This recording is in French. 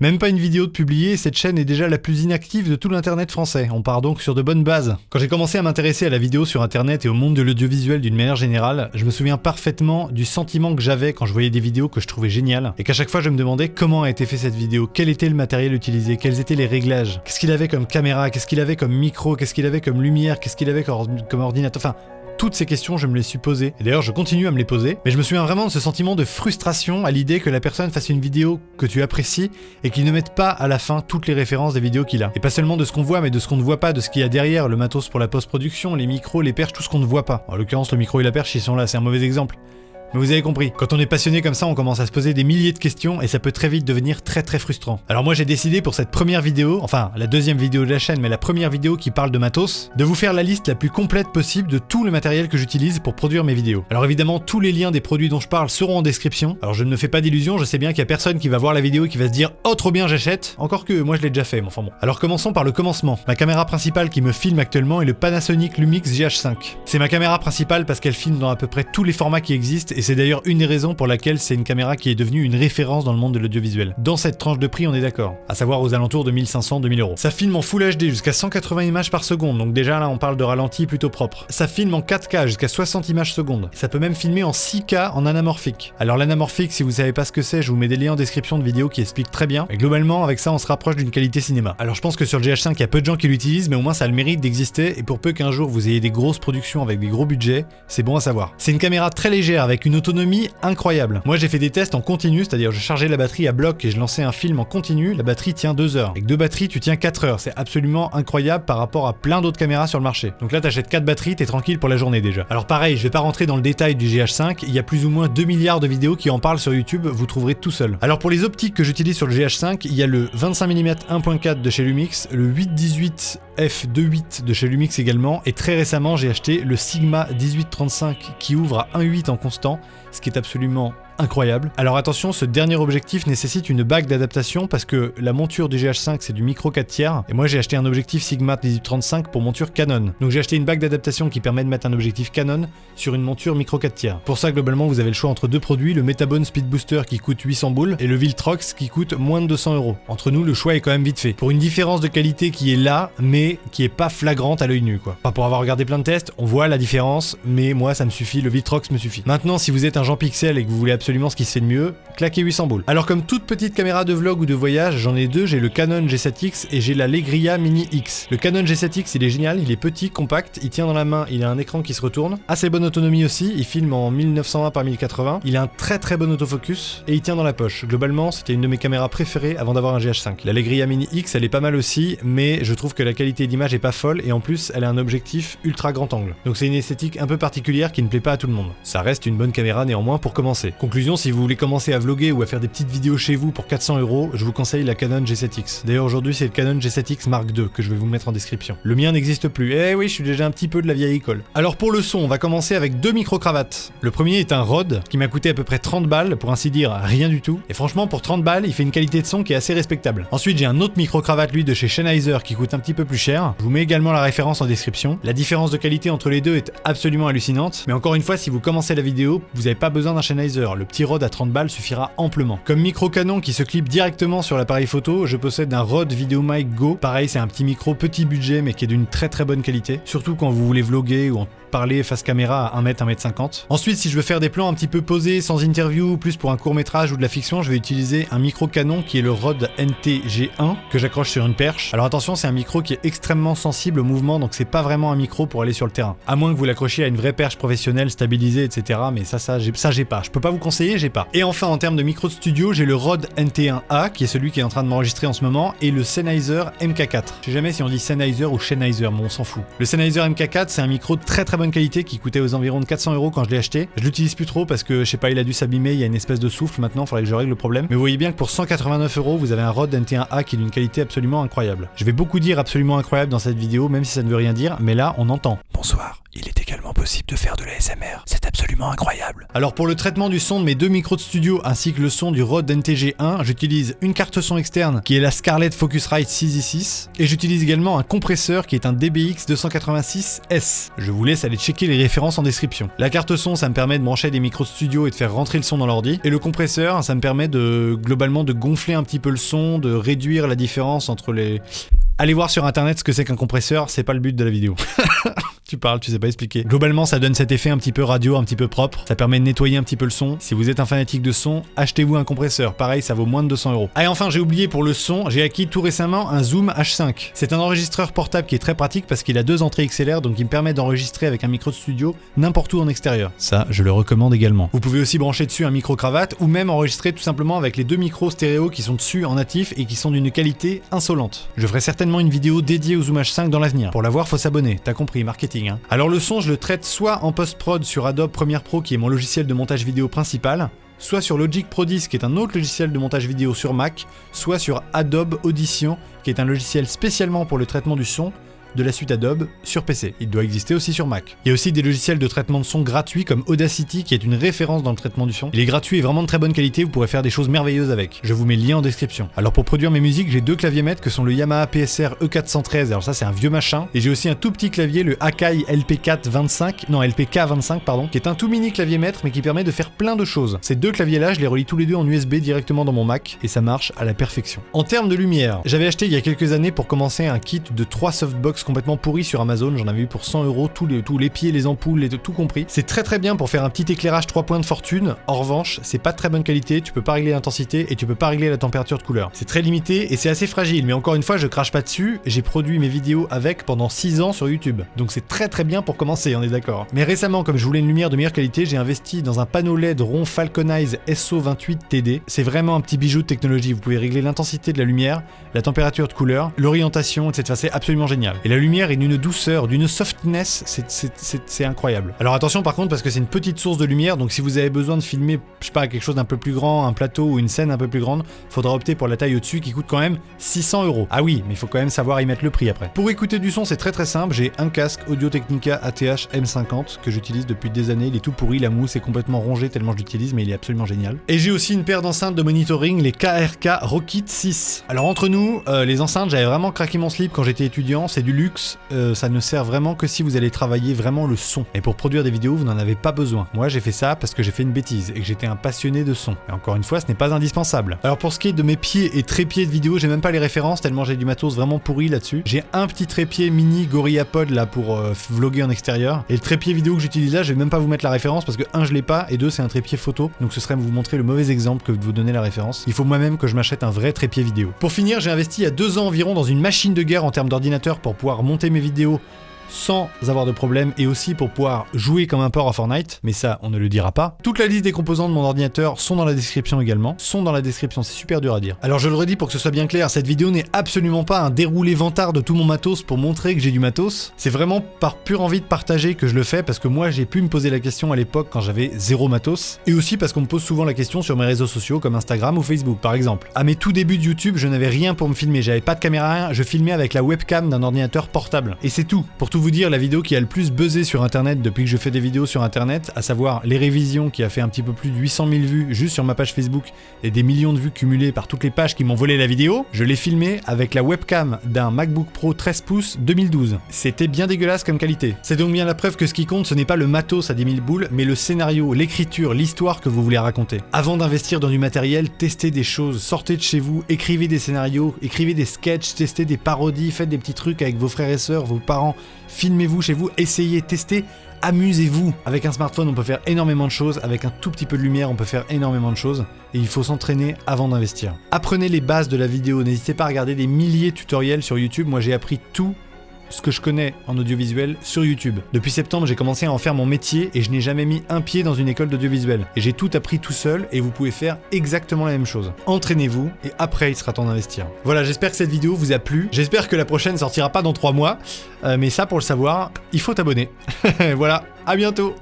Même pas une vidéo de publier, cette chaîne est déjà la plus inactive de tout l'internet français. On part donc sur de bonnes bases. Quand j'ai commencé à m'intéresser à la vidéo sur internet et au monde de l'audiovisuel d'une manière générale, je me souviens parfaitement du sentiment que j'avais quand je voyais des vidéos que je trouvais géniales et qu'à chaque fois je me demandais comment a été fait cette vidéo, quel était le matériel utilisé, quels étaient les réglages, qu'est-ce qu'il avait comme caméra, qu'est-ce qu'il avait comme micro, qu'est-ce qu'il avait comme lumière, qu'est-ce qu'il avait comme ordinateur, enfin... Toutes ces questions, je me les suis posées. Et d'ailleurs, je continue à me les poser. Mais je me souviens vraiment de ce sentiment de frustration à l'idée que la personne fasse une vidéo que tu apprécies et qu'il ne mette pas à la fin toutes les références des vidéos qu'il a. Et pas seulement de ce qu'on voit, mais de ce qu'on ne voit pas, de ce qu'il y a derrière, le matos pour la post-production, les micros, les perches, tout ce qu'on ne voit pas. En l'occurrence, le micro et la perche, ils sont là, c'est un mauvais exemple. Mais vous avez compris, quand on est passionné comme ça, on commence à se poser des milliers de questions et ça peut très vite devenir très frustrant. Alors moi j'ai décidé pour cette première vidéo, enfin la deuxième vidéo de la chaîne, mais la première vidéo qui parle de matos, de vous faire la liste la plus complète possible de tout le matériel que j'utilise pour produire mes vidéos. Alors évidemment, tous les liens des produits dont je parle seront en description. Alors je ne me fais pas d'illusions, je sais bien qu'il y a personne qui va voir la vidéo et qui va se dire « Oh trop bien, j'achète !» Encore que moi je l'ai déjà fait, mais enfin bon. Alors commençons par le commencement. Ma caméra principale qui me filme actuellement est le Panasonic Lumix GH5. C'est ma caméra principale parce qu'elle filme dans à peu près tous les formats qui existent et c'est d'ailleurs une des raisons pour laquelle c'est une caméra qui est devenue une référence dans le monde de l'audiovisuel. Dans cette tranche de prix, on est d'accord, à savoir aux alentours de 1500-2000 euros. Ça filme en Full HD jusqu'à 180 images par seconde, donc déjà là on parle de ralenti plutôt propre. Ça filme en 4K jusqu'à 60 images secondes. Ça peut même filmer en 6K en anamorphique. Alors l'anamorphique, si vous savez pas ce que c'est, je vous mets des liens en description de vidéos qui expliquent très bien. Et globalement, avec ça, on se rapproche d'une qualité cinéma. Alors je pense que sur le GH5, il y a peu de gens qui l'utilisent, mais au moins ça a le mérite d'exister. Et pour peu qu'un jour vous ayez des grosses productions avec des gros budgets, c'est bon à savoir. C'est une caméra très légère avec une autonomie incroyable. Moi j'ai fait des tests en continu, c'est-à-dire je chargeais la batterie à bloc et je lançais un film en continu, la batterie tient 2 heures. Avec 2 batteries tu tiens 4 heures, c'est absolument incroyable par rapport à plein d'autres caméras sur le marché. Donc là t'achètes 4 batteries, t'es tranquille pour la journée déjà. Alors pareil, je vais pas rentrer dans le détail du GH5, il y a plus ou moins 2 milliards de vidéos qui en parlent sur YouTube, vous trouverez tout seul. Alors pour les optiques que j'utilise sur le GH5, il y a le 25 mm 1.4 de chez Lumix, le 8-18 f2.8 de chez Lumix également, et très récemment j'ai acheté le Sigma 1835 qui ouvre à 1.8 en constant, ce qui est absolument incroyable. Alors attention, ce dernier objectif nécessite une bague d'adaptation parce que la monture du GH5 c'est du micro 4/3 et moi j'ai acheté un objectif Sigma 1835 pour monture Canon. Donc j'ai acheté une bague d'adaptation qui permet de mettre un objectif Canon sur une monture micro 4/3. Pour ça globalement vous avez le choix entre deux produits, le Metabone Speed Booster qui coûte 800 boules et le Viltrox qui coûte moins de 200 euros. Entre nous le choix est quand même vite fait. Pour une différence de qualité qui est là mais qui est pas flagrante à l'œil nu quoi. Pas pour avoir regardé plein de tests, on voit la différence mais moi ça me suffit, le Viltrox me suffit. Maintenant si vous êtes un Jean Pixel et que vous voulez absolument ce qui se fait de mieux, claquez 800 boules. Alors comme toute petite caméra de vlog ou de voyage, j'en ai deux, j'ai le Canon G7X et j'ai la Legria Mini X. Le Canon G7X il est génial, il est petit, compact, il tient dans la main, il a un écran qui se retourne, assez bonne autonomie aussi, il filme en 1920 par 1080, il a un très bon autofocus et il tient dans la poche. Globalement c'était une de mes caméras préférées avant d'avoir un GH5. La Legria Mini X elle est pas mal aussi, mais je trouve que la qualité d'image est pas folle et en plus elle a un objectif ultra grand angle. Donc c'est une esthétique un peu particulière qui ne plaît pas à tout le monde. Ça reste une bonne caméra néanmoins pour commencer. Conclusion, si vous voulez commencer à vlogger ou à faire des petites vidéos chez vous pour 400 euros, je vous conseille la Canon G7X. D'ailleurs aujourd'hui c'est le Canon G7X Mark II que je vais vous mettre en description. Le mien n'existe plus, eh oui je suis déjà un petit peu de la vieille école. Alors pour le son, on va commencer avec deux micro-cravates. Le premier est un Rode qui m'a coûté à peu près 30 balles, pour ainsi dire rien du tout. Et franchement pour 30 balles il fait une qualité de son qui est assez respectable. Ensuite j'ai un autre micro-cravate lui de chez Sennheiser qui coûte un petit peu plus cher. Je vous mets également la référence en description. La différence de qualité entre les deux est absolument hallucinante. Mais encore une fois si vous commencez la vidéo, vous n'avez pas besoin d'un Sennheiser. Le petit Rode à 30 balles suffira amplement. Comme micro canon qui se clip directement sur l'appareil photo, je possède un Rode VideoMic Go. Pareil, c'est un petit micro petit budget mais qui est d'une très bonne qualité. Surtout quand vous voulez vlogger ou en parler face caméra à 1m, 1m50. Ensuite, si je veux faire des plans un petit peu posés, sans interview, plus pour un court-métrage ou de la fiction, je vais utiliser un micro canon qui est le Rode NT-G1 que j'accroche sur une perche. Alors attention, c'est un micro qui est extrêmement sensible au mouvement, donc c'est pas vraiment un micro pour aller sur le terrain. À moins que vous l'accrochiez à une vraie perche professionnelle, stabilisée, etc. Mais ça j'ai pas. Je peux pas vous conseiller, j'ai pas. Et enfin, en termes de micro de studio, j'ai le Rode NT1A, qui est celui qui est en train de m'enregistrer en ce moment, et le Sennheiser MK4. Je sais jamais si on dit Sennheiser ou Sennheiser, mais on s'en fout. Le Sennheiser MK4, c'est un micro de très bonne qualité qui coûtait aux environs de 400 euros quand je l'ai acheté. Je l'utilise plus trop parce que je sais pas, il a dû s'abîmer, il y a une espèce de souffle maintenant, faudrait que je règle le problème. Mais vous voyez bien que pour 189 euros, vous avez un Rode NT1A qui est d'une qualité absolument incroyable. Je vais beaucoup dire absolument incroyable dans cette vidéo, même si ça ne veut rien dire, mais là on entend. Bonsoir, il est également possible de faire de la ASMR, c'est absolument incroyable. Alors pour le traitement du son de mes deux micros de studio ainsi que le son du Rode NT-G1, j'utilise une carte son externe qui est la Scarlett Focusrite 6i6 et j'utilise également un compresseur qui est un DBX 286S. Je vous laisse aller allez checker les références en description. La carte son, ça me permet de brancher des micros de studio et de faire rentrer le son dans l'ordi. Et le compresseur, ça me permet globalement de gonfler un petit peu le son, de réduire la différence entre les... Allez voir sur internet ce que c'est qu'un compresseur, c'est pas le but de la vidéo. Tu parles, tu sais pas expliquer. Globalement, ça donne cet effet un petit peu radio, un petit peu propre. Ça permet de nettoyer un petit peu le son. Si vous êtes un fanatique de son, achetez-vous un compresseur. Pareil, ça vaut moins de 200 €. Ah et enfin, j'ai oublié pour le son, j'ai acquis tout récemment un Zoom H5. C'est un enregistreur portable qui est très pratique parce qu'il a 2 entrées XLR, donc il me permet d'enregistrer avec un micro de studio n'importe où en extérieur. Ça, je le recommande également. Vous pouvez aussi brancher dessus un micro-cravate ou même enregistrer tout simplement avec les 2 micros stéréo qui sont dessus en natif et qui sont d'une qualité insolente. Je ferai certainement une vidéo dédiée au Zoom H5 dans l'avenir. Pour l'avoir, faut s'abonner. T'as compris, marketing, hein. Alors le son, je le traite soit en post-prod sur Adobe Premiere Pro qui est mon logiciel de montage vidéo principal, soit sur Logic Pro 10 qui est un autre logiciel de montage vidéo sur Mac, soit sur Adobe Audition qui est un logiciel spécialement pour le traitement du son de la suite Adobe sur PC. Il doit exister aussi sur Mac. Il y a aussi des logiciels de traitement de son gratuits comme Audacity qui est une référence dans le traitement du son. Il est gratuit et vraiment de très bonne qualité, vous pourrez faire des choses merveilleuses avec. Je vous mets le lien en description. Alors pour produire mes musiques, j'ai 2 claviers maîtres que sont le Yamaha PSR E413, alors ça c'est un vieux machin, et j'ai aussi un tout petit clavier, le Akai LPK25 pardon, qui est un tout mini clavier maître mais qui permet de faire plein de choses. Ces 2 claviers là, je les relie tous les deux en USB directement dans mon Mac et ça marche à la perfection. En termes de lumière, j'avais acheté il y a quelques années pour commencer un kit de 3 softbox complètement pourri sur Amazon, j'en avais eu pour 100 €, tous les pieds, les ampoules, tout compris. C'est très bien pour faire un petit éclairage 3 points de fortune. En revanche, c'est pas de très bonne qualité, tu peux pas régler l'intensité et tu peux pas régler la température de couleur. C'est très limité et c'est assez fragile, mais encore une fois, je crache pas dessus, j'ai produit mes vidéos avec pendant 6 ans sur YouTube. Donc c'est très bien pour commencer, on est d'accord. Mais récemment, comme je voulais une lumière de meilleure qualité, j'ai investi dans un panneau LED rond Falconize SO28 TD. C'est vraiment un petit bijou de technologie, vous pouvez régler l'intensité de la lumière, la température de couleur, l'orientation, etc. C'est absolument génial. Et la lumière est d'une douceur, d'une softness, c'est incroyable. Alors attention par contre parce que c'est une petite source de lumière, donc si vous avez besoin de filmer, je sais pas, quelque chose d'un peu plus grand, un plateau ou une scène un peu plus grande, faudra opter pour la taille au-dessus qui coûte quand même 600 €. Ah oui, mais il faut quand même savoir y mettre le prix après. Pour écouter du son, c'est très simple, j'ai un casque Audio-Technica ATH M50 que j'utilise depuis des années, il est tout pourri, la mousse est complètement rongée tellement je l'utilise, mais il est absolument génial. Et j'ai aussi une paire d'enceintes de monitoring, les KRK Rockit 6. Alors entre nous, les enceintes, j'avais vraiment craqué mon slip quand j'étais étudiant, c'est du luxe, ça ne sert vraiment que si vous allez travailler vraiment le son. Et pour produire des vidéos, vous n'en avez pas besoin. Moi, j'ai fait ça parce que j'ai fait une bêtise et que j'étais un passionné de son. Et encore une fois, ce n'est pas indispensable. Alors pour ce qui est de mes pieds et trépieds de vidéo, j'ai même pas les références tellement j'ai du matos vraiment pourri là-dessus. J'ai un petit trépied mini GorillaPod là pour vlogger en extérieur. Et le trépied vidéo que j'utilise là, je vais même pas vous mettre la référence parce que 1, je l'ai pas et 2, c'est un trépied photo. Donc ce serait vous montrer le mauvais exemple que de vous donner la référence. Il faut moi-même que je m'achète un vrai trépied vidéo. Pour finir, j'ai investi il y a 2 ans environ dans une machine de guerre en termes d'ordinateur pour pouvoir monter mes vidéos sans avoir de problème et aussi pour pouvoir jouer comme un porc à Fortnite, mais ça on ne le dira pas. Toute la liste des composants de mon ordinateur sont dans la description également, c'est super dur à dire. Alors je le redis pour que ce soit bien clair, cette vidéo n'est absolument pas un déroulé vantard de tout mon matos pour montrer que j'ai du matos, c'est vraiment par pure envie de partager que je le fais parce que moi j'ai pu me poser la question à l'époque quand j'avais 0 matos, et aussi parce qu'on me pose souvent la question sur mes réseaux sociaux comme Instagram ou Facebook par exemple. À mes tout débuts de YouTube, je n'avais rien pour me filmer, j'avais pas de caméra, rien, je filmais avec la webcam d'un ordinateur portable. Et c'est tout. Pour tout vous dire, la vidéo qui a le plus buzzé sur internet depuis que je fais des vidéos sur internet, à savoir les révisions qui a fait un petit peu plus de 800 000 vues juste sur ma page Facebook et des millions de vues cumulées par toutes les pages qui m'ont volé la vidéo, je l'ai filmé avec la webcam d'un MacBook Pro 13 pouces 2012. C'était bien dégueulasse comme qualité. C'est donc bien la preuve que ce qui compte, ce n'est pas le matos à 10 000 boules, mais le scénario, l'écriture, l'histoire que vous voulez raconter. Avant d'investir dans du matériel, testez des choses, sortez de chez vous, écrivez des scénarios, écrivez des sketchs, testez des parodies, faites des petits trucs avec vos frères et sœurs, vos parents, filmez-vous chez vous, essayez, testez, amusez-vous. Avec un smartphone, on peut faire énormément de choses, avec un tout petit peu de lumière, on peut faire énormément de choses, et il faut s'entraîner avant d'investir. Apprenez les bases de la vidéo, n'hésitez pas à regarder des milliers de tutoriels sur YouTube, moi j'ai appris tout ce que je connais en audiovisuel sur YouTube. Depuis septembre, j'ai commencé à en faire mon métier et je n'ai jamais mis un pied dans une école d'audiovisuel. Et j'ai tout appris tout seul et vous pouvez faire exactement la même chose. Entraînez-vous et après il sera temps d'investir. Voilà, j'espère que cette vidéo vous a plu. J'espère que la prochaine sortira pas dans 3 mois. Mais ça, pour le savoir, il faut t'abonner. Voilà, à bientôt.